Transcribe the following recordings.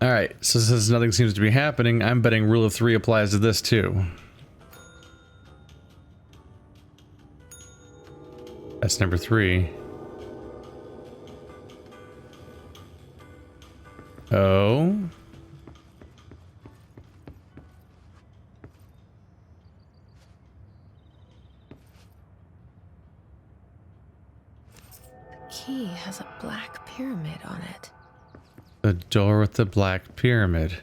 All right, so since nothing seems to be happening, I'm betting rule of 3 applies to this too. That's number 3. Oh. The key has a black pyramid on it. The door with the black pyramid.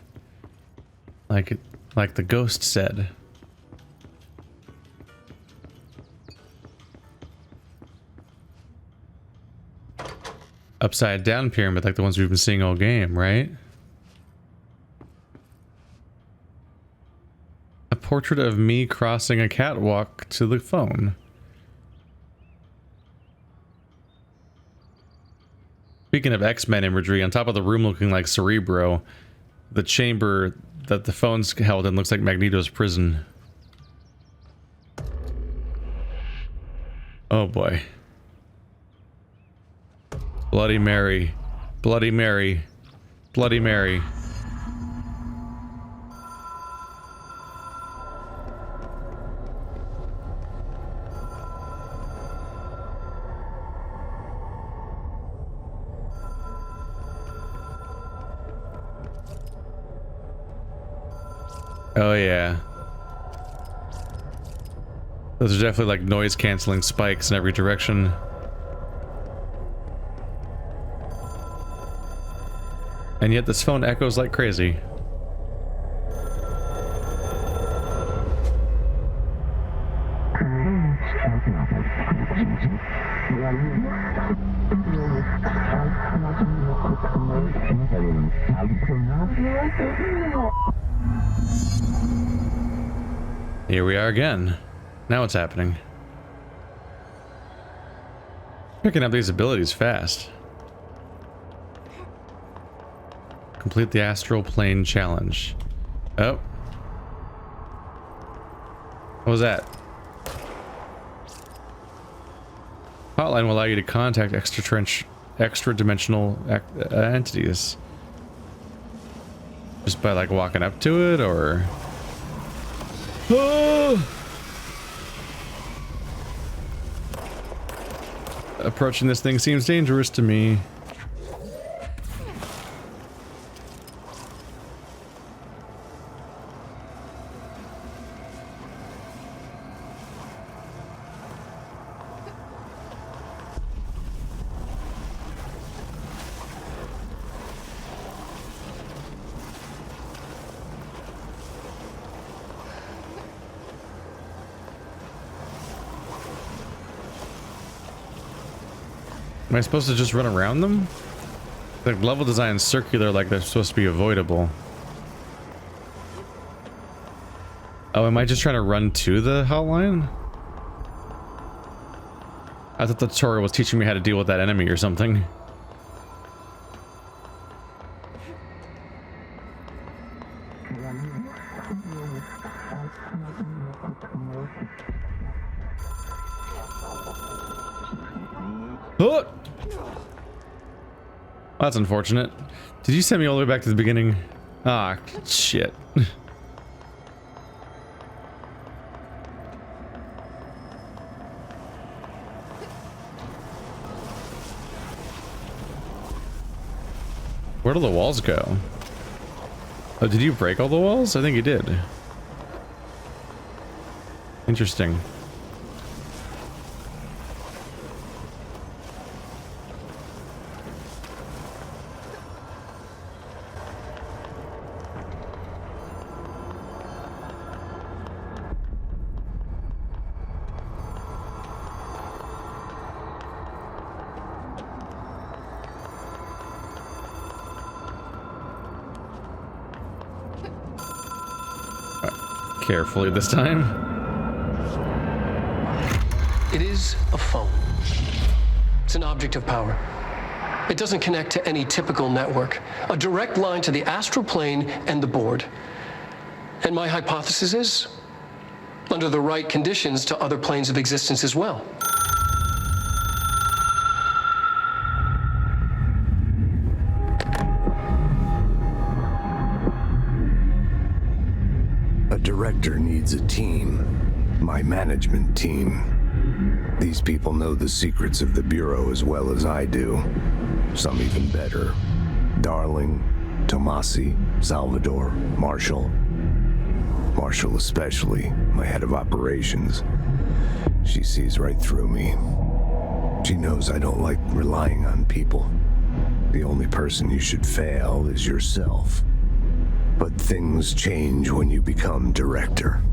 Like the ghost said. Upside down pyramid like the ones we've been seeing all game, right? A portrait of me crossing a catwalk to the phone. Speaking of X-Men imagery, on top of the room looking like Cerebro, the chamber that the phone's held in looks like Magneto's prison. Oh boy. Bloody Mary. Bloody Mary. Bloody Mary. Oh yeah. Those are definitely like noise canceling spikes in every direction. And yet this phone echoes like crazy. Here we are again. Now what's happening? Picking up these abilities fast. Complete the astral plane challenge. Oh. What was that? Hotline will allow you to contact extra-dimensional entities. Just by like walking up to it, or... Oh! Approaching this thing seems dangerous to me. Am I supposed to just run around them? The level design's circular, like they're supposed to be avoidable. Oh, am I just trying to run to the hotline? I thought the tutorial was teaching me how to deal with that enemy or something. Oh! That's unfortunate. Did you send me all the way back to the beginning? Ah, shit. Where do the walls go? Oh, did you break all the walls? I think you did. Interesting. Carefully this time. It is a phone. It's an object of power. It doesn't connect to any typical network. A direct line to the astral plane and the board. And my hypothesis is, under the right conditions, to other planes of existence as well. director needs a team. My management team. These people know the secrets of the Bureau as well as I do. Some even better. Darling, Tomasi, Salvador, Marshall. Marshall especially, my head of operations. She sees right through me. She knows I don't like relying on people. The only person you should fail is yourself. But things change when you become director.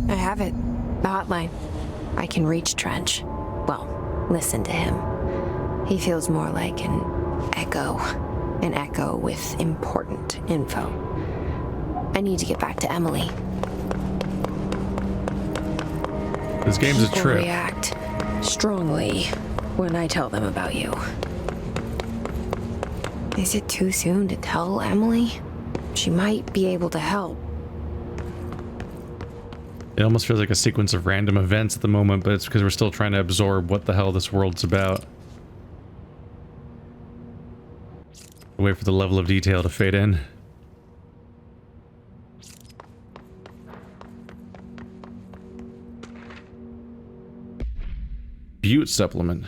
I have it. The hotline. I can reach Trench. Well, listen to him. He feels more like an echo. An echo with important info. I need to get back to Emily. This game's a People trip. react strongly when I tell them about you. Is it too soon to tell Emily? She might be able to help. It almost feels like a sequence of random events at the moment, but it's because we're still trying to absorb what the hell this world's about. Wait for the level of detail to fade in. Butte supplement.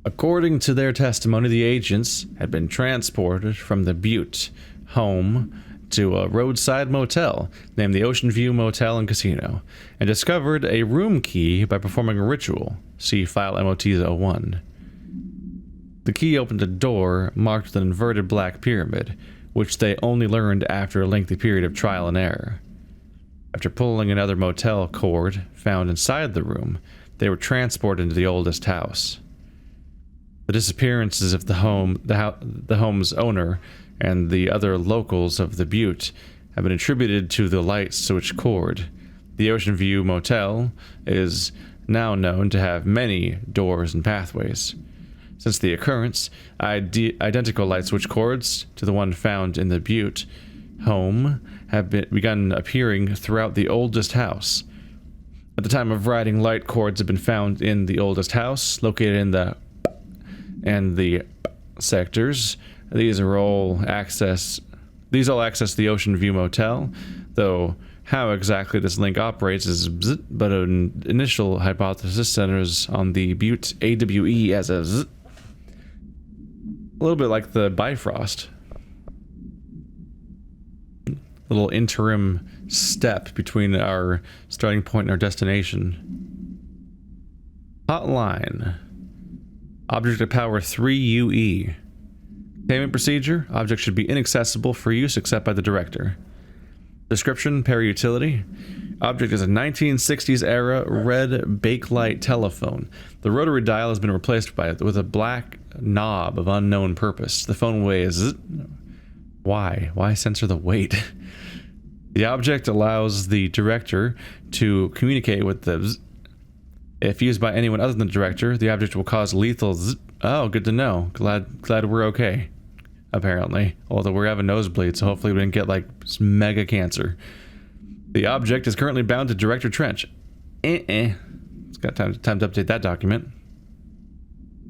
According to their testimony, the agents had been transported from the Butte home to a roadside motel named the Ocean View Motel and Casino, and discovered a room key by performing a ritual. See file MOTs 01. The key opened a door marked with an inverted black pyramid, which they only learned after a lengthy period of trial and error. After pulling another motel cord found inside the room, they were transported into the oldest house. The disappearances of the home's owner and the other locals of the Butte have been attributed to the light switch cord. The Ocean View Motel is now known to have many doors and pathways. Since the occurrence, identical light switch cords to the one found in the Butte home have begun appearing throughout the oldest house. At the time of writing, light cords have been found in the oldest house, located in the sectors. These all access the Ocean View Motel, though how exactly this link operates is but an initial hypothesis centers on the Butte AWE as a little bit like the Bifrost. Little interim step between our starting point and our destination. Hotline. Object of power 3 UE. Payment procedure. Object should be inaccessible for use except by the director. Description, para-utility. Object is a 1960s era red bakelite telephone. The rotary dial has been replaced with a black knob of unknown purpose. The phone weighs... Why? Why censor the weight? The object allows the director to communicate with the... If used by anyone other than the director, the object will cause lethal... Oh, good to know. Glad we're okay. Apparently. Although we're having nosebleeds, so hopefully we didn't get, like, mega cancer. The object is currently bound to Director Trench. It's got time to update that document.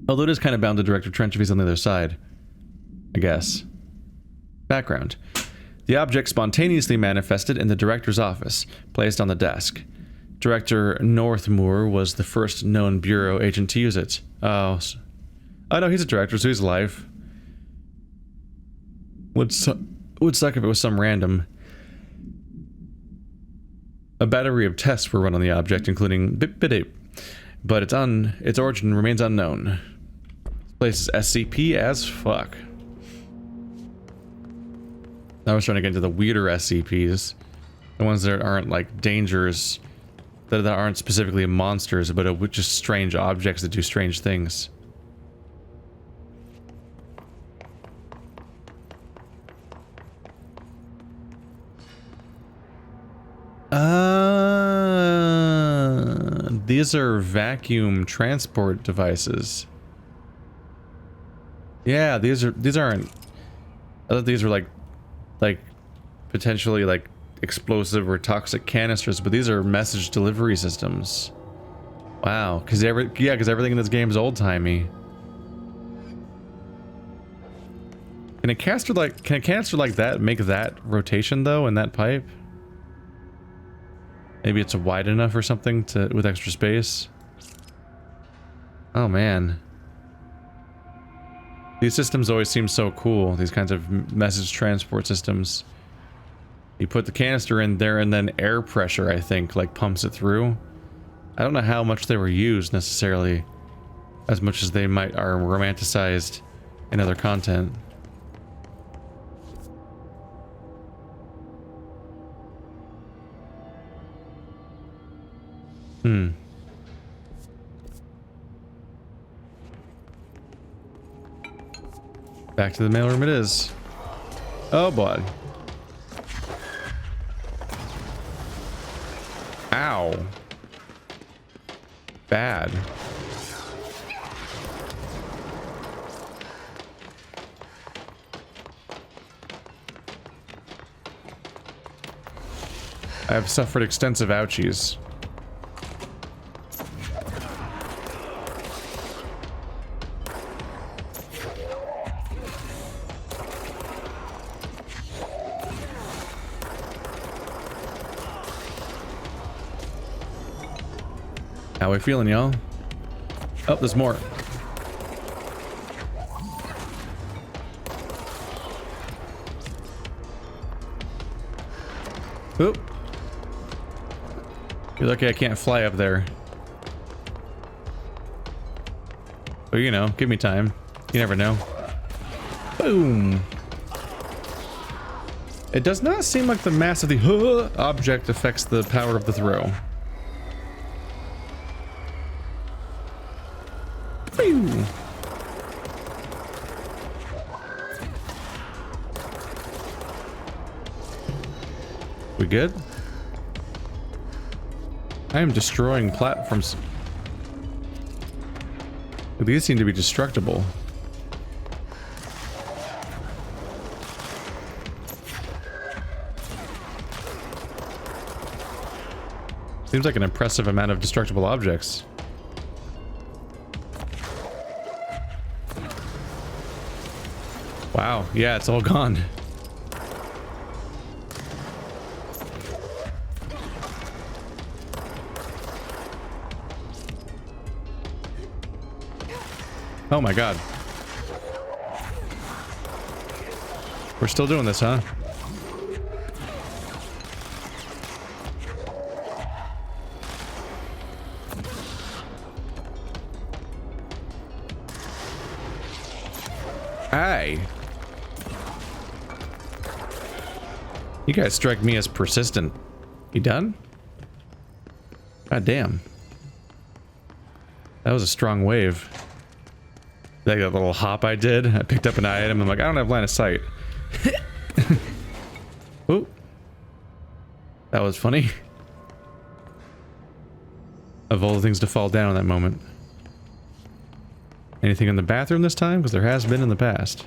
Although it is kind of bound to Director Trench if he's on the other side. I guess. Background. The object spontaneously manifested in the director's office, placed on the desk. Director Northmoor was the first known Bureau agent to use it. Oh no, he's a director, so he's alive. Would suck if it was some random. A battery of tests were run on the object, including but its origin remains unknown. This place is SCP as fuck. I was trying to get into the weirder SCPs, the ones that aren't like dangers, that aren't specifically monsters, but are just strange objects that do strange things. These are vacuum transport devices. Yeah, these aren't. I thought these were like potentially like explosive or toxic canisters, but these are message delivery systems. Wow, because everything in this game is old-timey. Can a canister like that make that rotation though in that pipe? Maybe it's wide enough or something with extra space. Oh man. These systems always seem so cool, these kinds of message transport systems. You put the canister in there and then air pressure, I think, like pumps it through. I don't know how much they were used necessarily, as much as they are romanticized in other content. Back to the mailroom it is. Oh boy. Ow. Bad. I have suffered extensive ouchies. How we feeling, y'all? Oh, there's more. Oop. You're lucky I can't fly up there. But you know, give me time. You never know. Boom. It does not seem like the mass of the object affects the power of the throw. Pew. We good? I am destroying platforms. These seem to be destructible. Seems like an impressive amount of destructible objects. Wow, yeah, it's all gone. Oh my god. We're still doing this, huh? Hi. You guys strike me as persistent. You done? God damn. That was a strong wave. Like that little hop I did. I picked up an item. I'm like, I don't have line of sight. Ooh. That was funny. Of all the things to fall down in that moment. Anything in the bathroom this time? Because there has been in the past.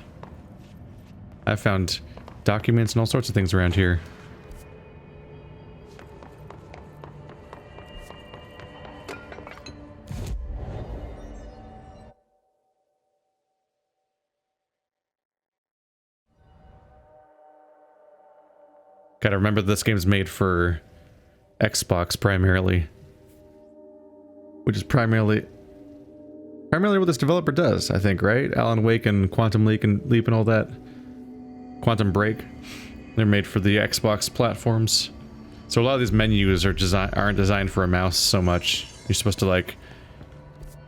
I found documents and all sorts of things around here. Gotta remember this game's made for Xbox primarily. Which is primarily what this developer does, I think, right? Alan Wake and Quantum Leap and all that. Quantum Break. They're made for the Xbox platforms. So a lot of these menus aren't designed for a mouse so much. You're supposed to like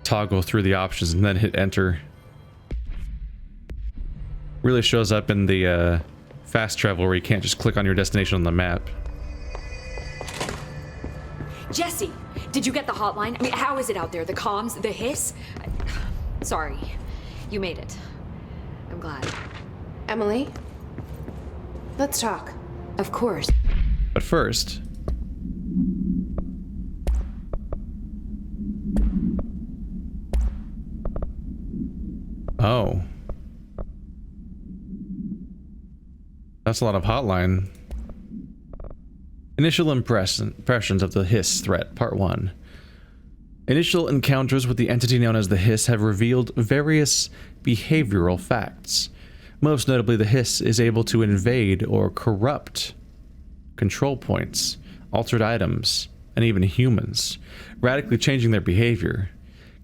toggle through the options and then hit enter. Really shows up in the fast travel where you can't just click on your destination on the map. Jesse, did you get the hotline? I mean, how is it out there? The comms, the hiss? Sorry, you made it. I'm glad. Emily? Let's talk. Of course. But first... Oh. That's a lot of hotline. Initial impressions of the Hiss threat, Part 1. Initial encounters with the entity known as the Hiss have revealed various behavioral facts. Most notably, the Hiss is able to invade or corrupt control points, altered items, and even humans, radically changing their behavior.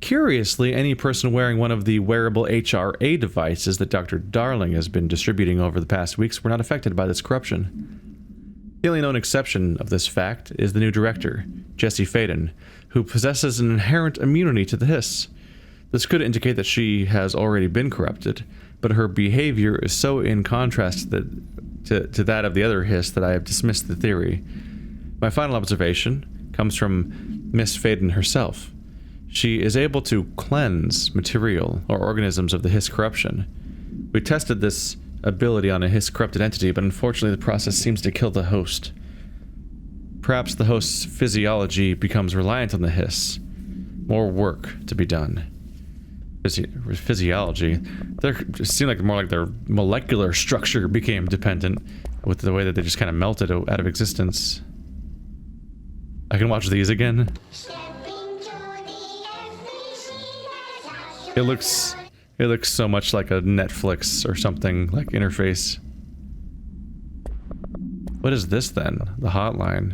Curiously, any person wearing one of the wearable HRA devices that Dr. Darling has been distributing over the past weeks were not affected by this corruption. The only known exception of this fact is the new director, Jesse Faden, who possesses an inherent immunity to the Hiss. This could indicate that she has already been corrupted, but her behavior is so in contrast to that of the other Hiss that I have dismissed the theory. My final observation comes from Miss Faden herself. She is able to cleanse material or organisms of the Hiss corruption. We tested this ability on a Hiss corrupted entity, but unfortunately the process seems to kill the host. Perhaps the host's physiology becomes reliant on the Hiss. More work to be done. Physiology. It seemed like more like their molecular structure became dependent with the way that they just kind of melted out of existence. I can watch these again. It looks so much like a Netflix or something like interface. What is this then? The hotline.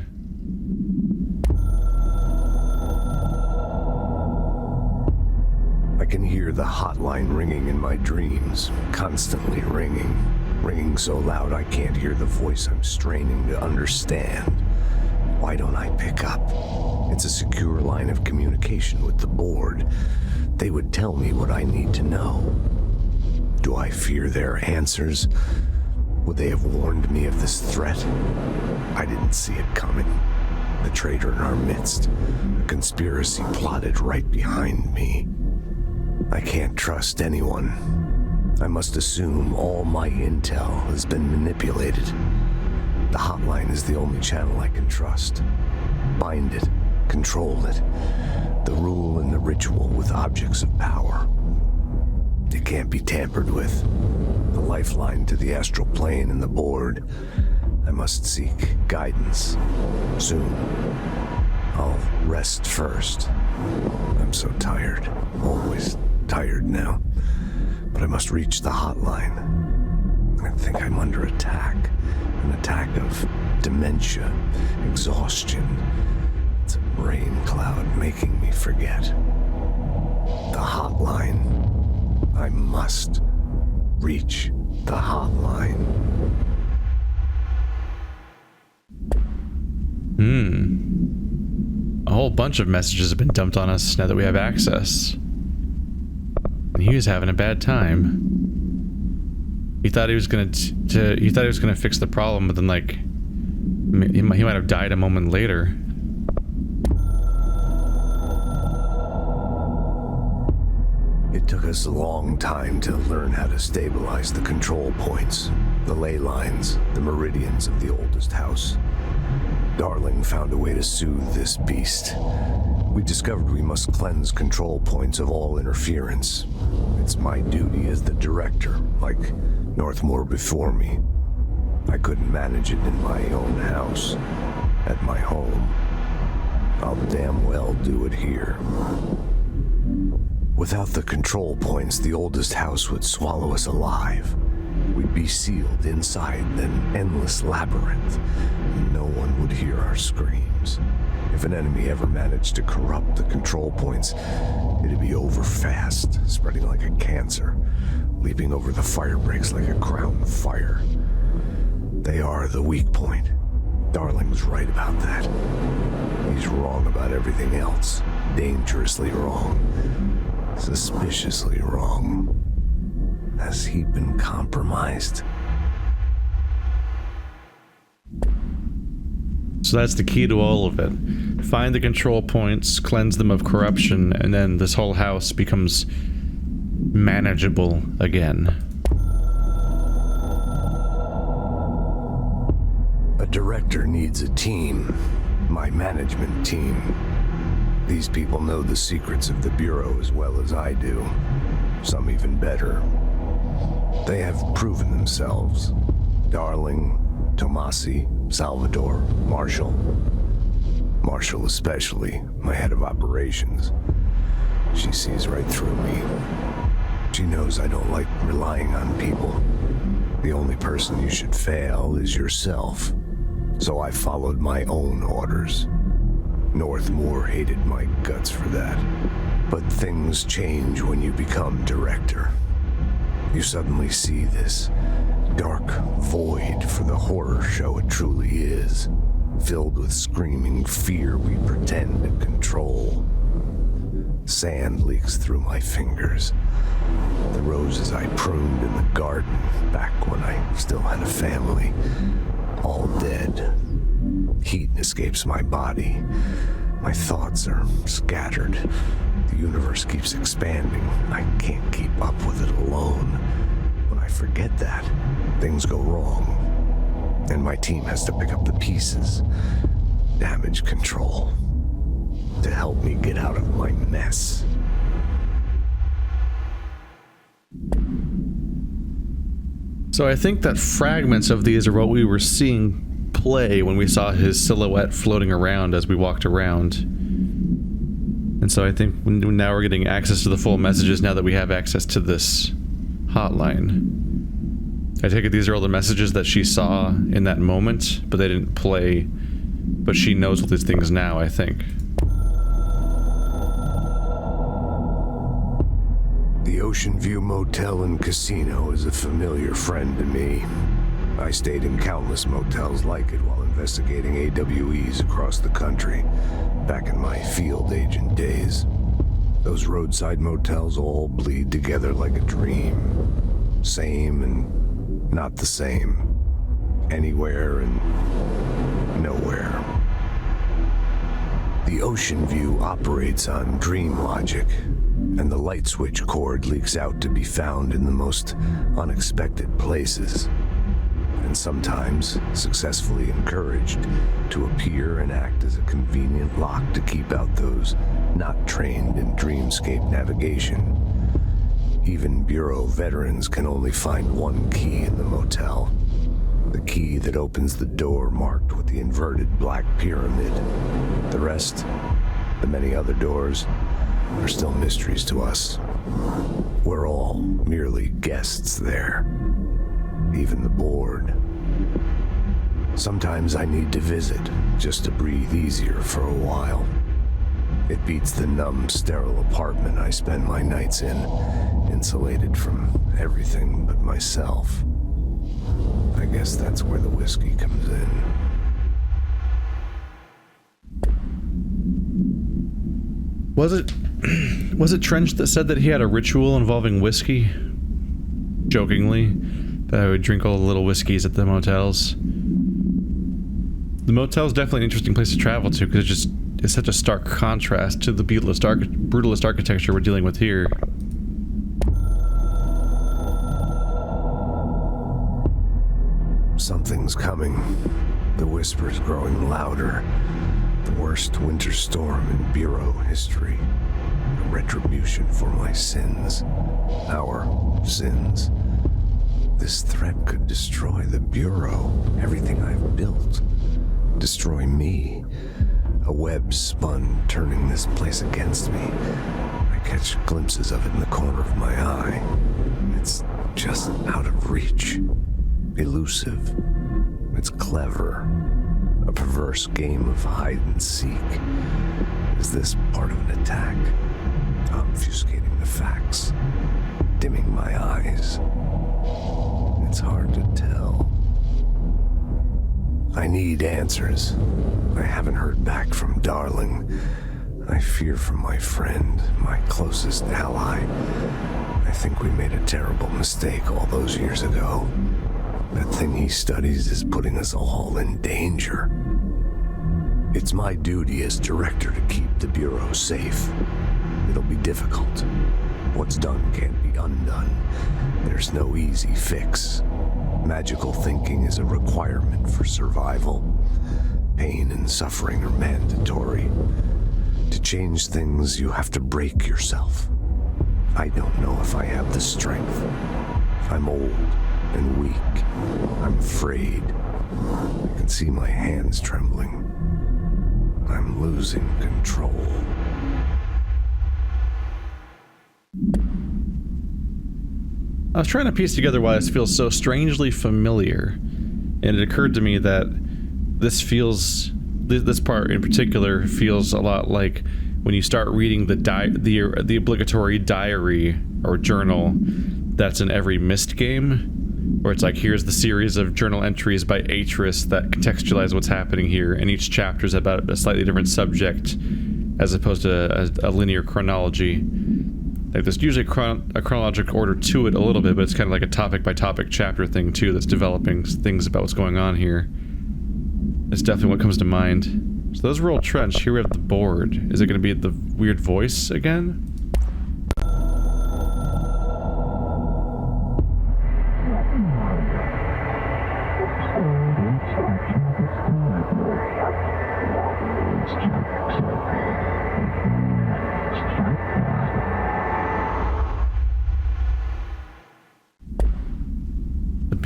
I can hear the hotline ringing in my dreams, constantly ringing. Ringing so loud I can't hear the voice I'm straining to understand. Why don't I pick up? It's a secure line of communication with the board. They would tell me what I need to know. Do I fear their answers? Would they have warned me of this threat? I didn't see it coming. The traitor in our midst. A conspiracy plotted right behind me. I can't trust anyone. I must assume all my intel has been manipulated. The hotline is the only channel I can trust. Bind it, control it. The rule and the ritual with objects of power. It can't be tampered with. The lifeline to the astral plane and the board. I must seek guidance. Soon. I'll rest first. I'm so tired. Always tired now. But I must reach the hotline. I think I'm under attack. An attack of dementia, exhaustion. It's a brain cloud making me forget. The hotline. I must reach the hotline. A whole bunch of messages have been dumped on us now that we have access. And he was having a bad time. He thought he was gonna fix the problem, but then like he might have died a moment later. It took us a long time to learn how to stabilize the control points, the ley lines, the meridians of the oldest house. Darling found a way to soothe this beast. We discovered we must cleanse control points of all interference. It's my duty as the director, like Northmore before me. I couldn't manage it in my own house, at my home. I'll damn well do it here. Without the control points, the oldest house would swallow us alive. We'd be sealed inside an endless labyrinth, and no one would hear our screams. If an enemy ever managed to corrupt the control points, it'd be over fast, spreading like a cancer, leaping over the fire breaks like a crown of fire. They are the weak point. Darling's right about that. He's wrong about everything else. Dangerously wrong. Suspiciously wrong. Has he been compromised? So that's the key to all of it. Find the control points, cleanse them of corruption, and then this whole house becomes manageable again. A director needs a team. My management team. These people know the secrets of the Bureau as well as I do. Some even better. They have proven themselves. Darling, Tomasi, Salvador, Marshall. Marshall especially, my head of operations. She sees right through me. She knows I don't like relying on people. The only person you should fail is yourself. So I followed my own orders. Northmore hated my guts for that. But things change when you become director. You suddenly see this dark void for the horror show it truly is, filled with screaming fear we pretend to control. Sand leaks through my fingers. The roses I pruned in the garden back when I still had a family, all dead. Heat escapes my body. My thoughts are scattered. The universe keeps expanding. I can't keep up with it alone. When I forget that, things go wrong. And my team has to pick up the pieces. Damage control. To help me get out of my mess. So I think that fragments of these are what we were seeing play when we saw his silhouette floating around as we walked around. And so I think now we're getting access to the full messages now that we have access to this hotline. I take it these are all the messages that she saw in that moment, but they didn't play. But she knows all these things now, I think. The Ocean View Motel and Casino is a familiar friend to me. I stayed in countless motels like it while investigating AWEs across the country, back in my field agent days. Those roadside motels all bleed together like a dream. Same and not the same. Anywhere and nowhere. The Ocean View operates on dream logic, and the light switch cord leaks out to be found in the most unexpected places, and sometimes successfully encouraged to appear and act as a convenient lock to keep out those not trained in dreamscape navigation. Even Bureau veterans can only find one key in the motel. The key that opens the door marked with the inverted black pyramid. The rest, the many other doors, are still mysteries to us. We're all merely guests there. Even the board. Sometimes I need to visit, just to breathe easier for a while. It beats the numb, sterile apartment I spend my nights in, insulated from everything but myself. I guess that's where the whiskey comes in. Was it Trench that said that he had a ritual involving whiskey? Jokingly, that I would drink all the little whiskeys at the motels. The motel is definitely an interesting place to travel to because it's such a stark contrast to the brutalist architecture we're dealing with here. Something's coming. The whispers growing louder. The worst winter storm in Bureau history. A retribution for my sins. Our sins. This threat could destroy the Bureau, everything I've built. Destroy me. A web spun, turning this place against me. I catch glimpses of it in the corner of my eye. It's just out of reach. Elusive. It's clever. A perverse game of hide and seek. Is this part of an attack? Obfuscating the facts. Dimming my eyes. It's hard to tell. I need answers. I haven't heard back from Darling. I fear for my friend, my closest ally. I think we made a terrible mistake all those years ago. That thing he studies is putting us all in danger. It's my duty as director to keep the Bureau safe. It'll be difficult. What's done can't be undone. There's no easy fix. Magical thinking is a requirement for survival. Pain and suffering are mandatory. To change things, you have to break yourself. I don't know if I have the strength. I'm old and weak. I'm afraid. I can see my hands trembling. I'm losing control. I was trying to piece together why this feels so strangely familiar, and it occurred to me that this part in particular feels a lot like when you start reading the obligatory diary or journal that's in every Myst game, where it's like, here's the series of journal entries by Atris that contextualize what's happening here, and each chapter is about a slightly different subject as opposed to a linear chronology. Like, there's usually a chronological order to it a little bit, but it's kind of like a topic by topic chapter thing too that's developing things about what's going on here. It's definitely what comes to mind. So those were Old Trench. Here we have the board. Is it going to be the weird voice again?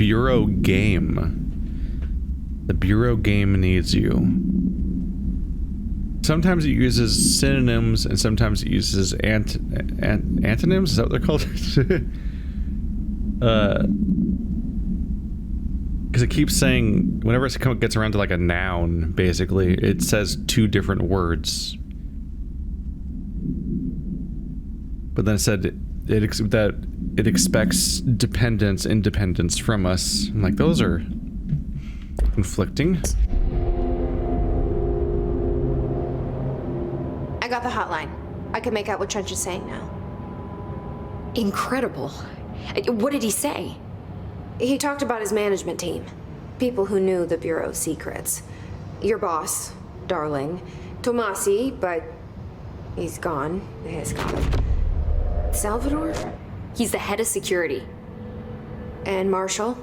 Bureau game. The Bureau game needs you. Sometimes it uses synonyms and sometimes it uses antonyms. Is that what they're called? Because it keeps saying, whenever it gets around to like a noun, basically, it says two different words. But then it said that it expects independence from us. I'm like, those are conflicting. I got the hotline. I can make out what Trench is saying now. Incredible. What did he say? He talked about his management team. People who knew the Bureau's secrets. Your boss, Darling. Tomasi, but he's gone. He's gone. Salvador? He's the head of security. And Marshall?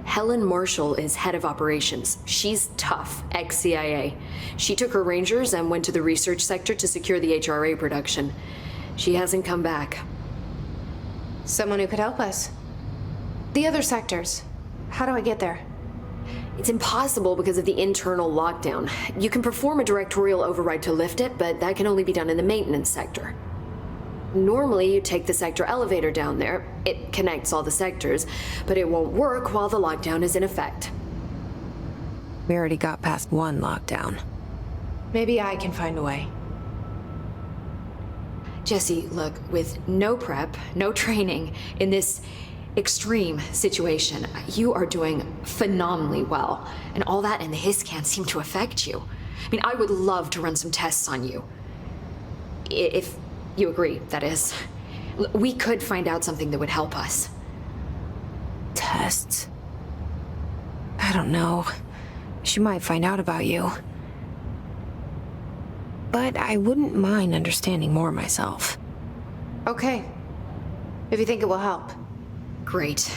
Helen Marshall is head of operations. She's tough, ex-CIA. She took her Rangers and went to the research sector to secure the HRA production. She hasn't come back. Someone who could help us. The other sectors. How do I get there? It's impossible because of the internal lockdown. You can perform a directorial override to lift it, but that can only be done in the maintenance sector. Normally, you take the sector elevator down there. It connects all the sectors, but it won't work while the lockdown is in effect. We already got past one lockdown. Maybe I can find a way. Jesse, look, with no prep, no training, in this extreme situation, you are doing phenomenally well. And all that and the hiss can't seem to affect you. I mean, I would love to run some tests on you. If you agree, that is. We could find out something that would help us. Tests? I don't know. She might find out about you. But I wouldn't mind understanding more myself. Okay. If you think it will help. Great.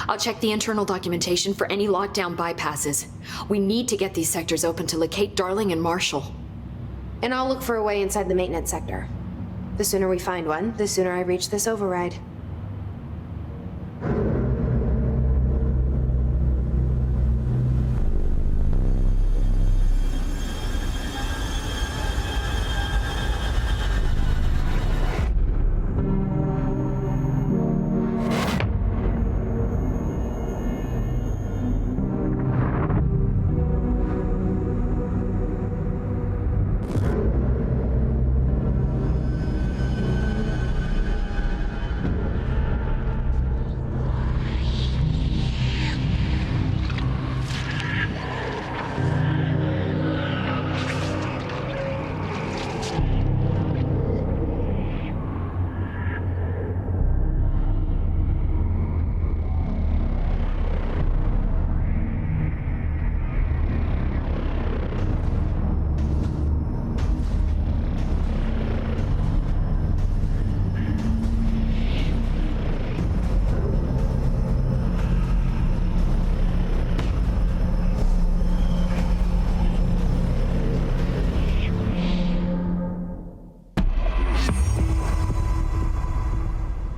I'll check the internal documentation for any lockdown bypasses. We need to get these sectors open to locate Darling and Marshall. And I'll look for a way inside the maintenance sector. The sooner we find one, the sooner I reach this override.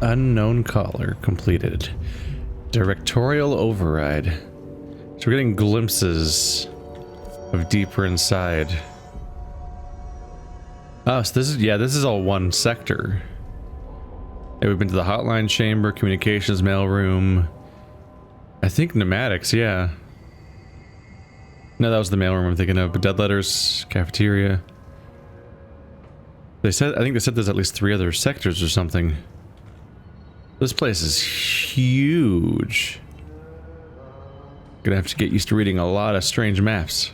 Unknown caller completed. Directorial override. So we're getting glimpses of deeper inside. Oh, so this is all one sector. Yeah, we've been to the hotline chamber, communications mailroom. I think pneumatics, yeah. No, that was the mailroom I'm thinking of, but dead letters, cafeteria. I think they said there's at least 3 other sectors or something. This place is huge. Gonna have to get used to reading a lot of strange maps.